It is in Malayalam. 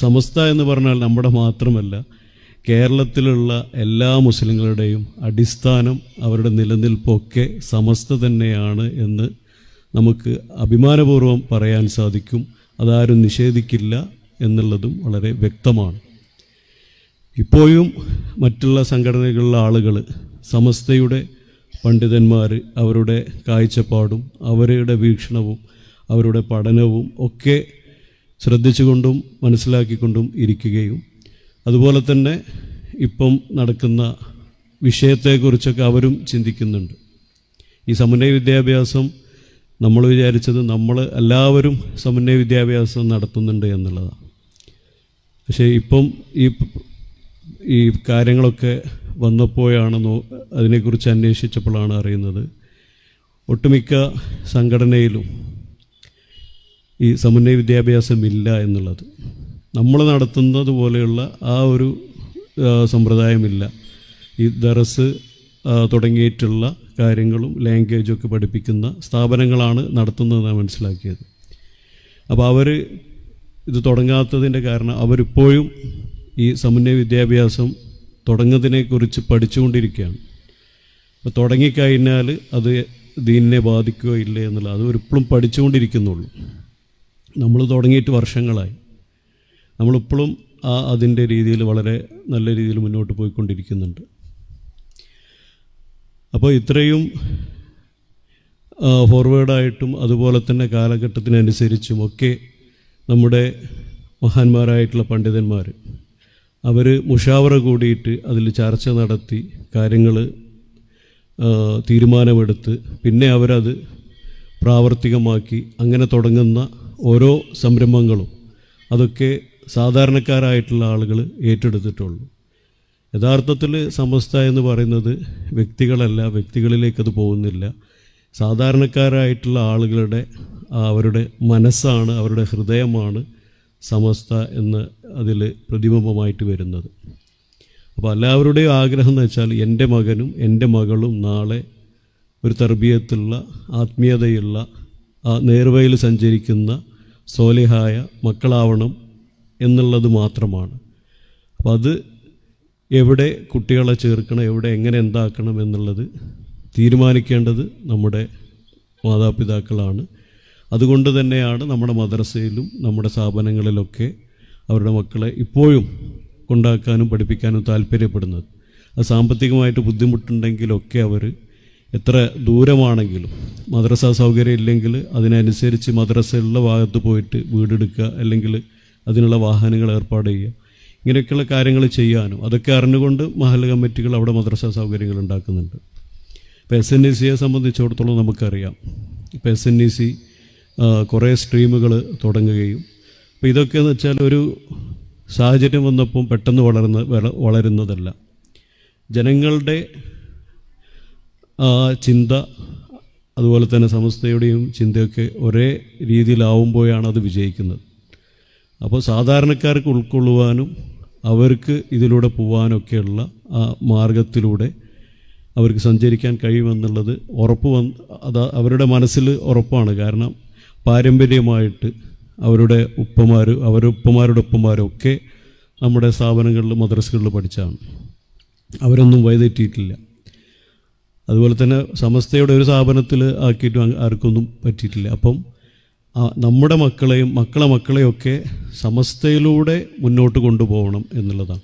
സമസ്ത എന്ന് പറഞ്ഞാൽ നമ്മുടെ മാത്രമല്ല, കേരളത്തിലുള്ള എല്ലാ മുസ്ലിങ്ങളുടെയും അടിസ്ഥാനം, അവരുടെ നിലനിൽപ്പൊക്കെ സമസ്ത തന്നെയാണ് എന്ന് നമുക്ക് അഭിമാനപൂർവ്വം പറയാൻ സാധിക്കും. അതാരും നിഷേധിക്കില്ല എന്നുള്ളതും വളരെ വ്യക്തമാണ്. ഇപ്പോഴും മറ്റുള്ള സംഘടനകളിലെ ആളുകൾ സമസ്തയുടെ പണ്ഡിതന്മാർ അവരുടെ കാഴ്ചപ്പാടും അവരുടെ വീക്ഷണവും അവരുടെ പഠനവും ഒക്കെ ശ്രദ്ധിച്ചുകൊണ്ടും മനസ്സിലാക്കിക്കൊണ്ടും ഇരിക്കുകയും അതുപോലെ തന്നെ ഇപ്പം നടക്കുന്ന വിഷയത്തെക്കുറിച്ചൊക്കെ അവരും ചിന്തിക്കുന്നുണ്ട്. ഈ സമന്വയ വിദ്യാഭ്യാസം നമ്മൾ വിചാരിച്ചത് നമ്മൾ എല്ലാവരും സമന്വയ വിദ്യാഭ്യാസം നടത്തുന്നുണ്ട് എന്നുള്ളതാണ്. പക്ഷേ ഇപ്പം ഈ കാര്യങ്ങളൊക്കെ വന്നപ്പോഴാണ് അതിനെക്കുറിച്ച് അന്വേഷിച്ചപ്പോഴാണ് അറിയുന്നത് ഒട്ടുമിക്ക സംഘടനയിലും ഈ സമന്വയ വിദ്യാഭ്യാസം ഇല്ല എന്നുള്ളത്. നമ്മൾ നടത്തുന്നത് പോലെയുള്ള ആ ഒരു സമ്പ്രദായമില്ല. ഈ ദറസ് തുടങ്ങിയിട്ടുള്ള കാര്യങ്ങളും ലാംഗ്വേജും ഒക്കെ പഠിപ്പിക്കുന്ന സ്ഥാപനങ്ങളാണ് നടത്തുന്നതെന്നാണ് മനസ്സിലാക്കിയത്. അപ്പോൾ അവർ ഇത് തുടങ്ങാത്തതിൻ്റെ കാരണം അവരിപ്പോഴും ഈ സമന്വയ വിദ്യാഭ്യാസം തുടങ്ങുന്നതിനെക്കുറിച്ച് പഠിച്ചുകൊണ്ടിരിക്കുകയാണ്. അപ്പോൾ തുടങ്ങിക്കഴിഞ്ഞാൽ അത് ദീനിനെ ബാധിക്കുകയോ ഇല്ലേ എന്നുള്ളത് അത് ഒരിപ്പോഴും പഠിച്ചുകൊണ്ടിരിക്കുന്നുള്ളൂ. നമ്മൾ തുടങ്ങിയിട്ട് വർഷങ്ങളായി. നമ്മളിപ്പോഴും അതിൻ്റെ രീതിയിൽ വളരെ നല്ല രീതിയിൽ മുന്നോട്ട് പോയിക്കൊണ്ടിരിക്കുന്നുണ്ട്. അപ്പോൾ ഇത്രയും ഫോർവേഡായിട്ടും അതുപോലെ തന്നെ കാലഘട്ടത്തിനനുസരിച്ചും ഒക്കെ നമ്മുടെ മഹാന്മാരായിട്ടുള്ള പണ്ഡിതന്മാർ അവർ മുഷാവറ കൂടിയിട്ട് അതിൽ ചർച്ച നടത്തി കാര്യങ്ങൾ തീരുമാനമെടുത്ത് പിന്നെ അവരത് പ്രാവർത്തികമാക്കി അങ്ങനെ തുടങ്ങുന്ന ഓരോ സംരംഭങ്ങളും അതൊക്കെ സാധാരണക്കാരായിട്ടുള്ള ആളുകൾ ഏറ്റെടുത്തിട്ടുള്ളൂ. യഥാർത്ഥത്തിൽ സമസ്ത എന്ന് പറയുന്നത് വ്യക്തികളല്ല, വ്യക്തികളിലേക്കത് പോകുന്നില്ല. സാധാരണക്കാരായിട്ടുള്ള ആളുകളുടെ അവരുടെ മനസ്സാണ്, അവരുടെ ഹൃദയമാണ് സമസ്ത എന്ന് അതിൽ പ്രതിബിംബമായിട്ട് വരുന്നത്. അപ്പോൾ എല്ലാവരുടെയും ആഗ്രഹം എന്ന് വെച്ചാൽ എൻ്റെ മകനും എൻ്റെ മകളും നാളെ ഒരു തർബിയത്തുള്ള ആത്മീയതയുള്ള നേർവഴിയിൽ സഞ്ചരിക്കുന്ന സോലിഹായ മക്കളാവണം എന്നുള്ളത് മാത്രമാണ്. അപ്പം അത് എവിടെ കുട്ടികളെ ചേർക്കണം, എവിടെ എങ്ങനെ എന്താക്കണം എന്നുള്ളത് തീരുമാനിക്കേണ്ടത് നമ്മുടെ മാതാപിതാക്കളാണ്. അതുകൊണ്ട് തന്നെയാണ് നമ്മുടെ മദ്രസയിലും നമ്മുടെ സ്ഥാപനങ്ങളിലൊക്കെ അവരുടെ മക്കളെ ഇപ്പോഴും കൊണ്ടാക്കാനും പഠിപ്പിക്കാനും താല്പര്യപ്പെടുന്നത്. അത് സാമ്പത്തികമായിട്ട് ബുദ്ധിമുട്ടുണ്ടെങ്കിലൊക്കെ അവർ എത്ര ദൂരമാണെങ്കിലും മദ്രസ സൗകര്യം ഇല്ലെങ്കിൽ അതിനനുസരിച്ച് മദ്രസയുള്ള ഭാഗത്ത് പോയിട്ട് വീടെടുക്കുക, അല്ലെങ്കിൽ അതിനുള്ള വാഹനങ്ങൾ ഏർപ്പാട് ചെയ്യുക, ഇങ്ങനെയൊക്കെയുള്ള കാര്യങ്ങൾ ചെയ്യാനും അതൊക്കെ അറിഞ്ഞുകൊണ്ട് മഹല്ല് കമ്മിറ്റികൾ അവിടെ മദ്രസ സൗകര്യങ്ങൾ ഉണ്ടാക്കുന്നുണ്ട്. ഇപ്പോൾ SNECയെ സംബന്ധിച്ചിടത്തോളം നമുക്കറിയാം. ഇപ്പോൾ SNEC കുറേ സ്ട്രീമുകൾ തുടങ്ങുകയും അപ്പോൾ ഇതൊക്കെയെന്ന് വെച്ചാൽ ഒരു സാഹചര്യം വന്നപ്പം പെട്ടെന്ന് വളരുന്നതല്ല. ജനങ്ങളുടെ ചിന്ത അതുപോലെ തന്നെ സമസ്തയുടെയും ചിന്തയൊക്കെ ഒരേ രീതിയിലാവുമ്പോഴാണ് അത് വിജയിക്കുന്നത്. അപ്പോൾ സാധാരണക്കാർക്ക് ഉൾക്കൊള്ളുവാനും അവർക്ക് ഇതിലൂടെ പോകാനൊക്കെയുള്ള ആ മാർഗത്തിലൂടെ അവർക്ക് സഞ്ചരിക്കാൻ കഴിയുമെന്നുള്ളത് അത് അവരുടെ മനസ്സിൽ ഉറപ്പാണ്. കാരണം പാരമ്പര്യമായിട്ട് അവരുടെ ഉപ്പമാരുടെ ഉപ്പമാരൊക്കെ നമ്മുടെ സ്ഥാപനങ്ങളിൽ മദ്രസകളിൽ പഠിച്ചാണ്. അവരൊന്നും വഴിതെറ്റിയിട്ടില്ല. അതുപോലെ തന്നെ സമസ്തയുടെ ഒരു സ്ഥാപനത്തിൽ ആക്കിയിട്ടും ആർക്കൊന്നും പറ്റിയിട്ടില്ല. അപ്പം നമ്മുടെ മക്കളെയും മക്കളെയൊക്കെ സമസ്തയിലൂടെ മുന്നോട്ട് കൊണ്ടുപോകണം എന്നുള്ളതാണ്.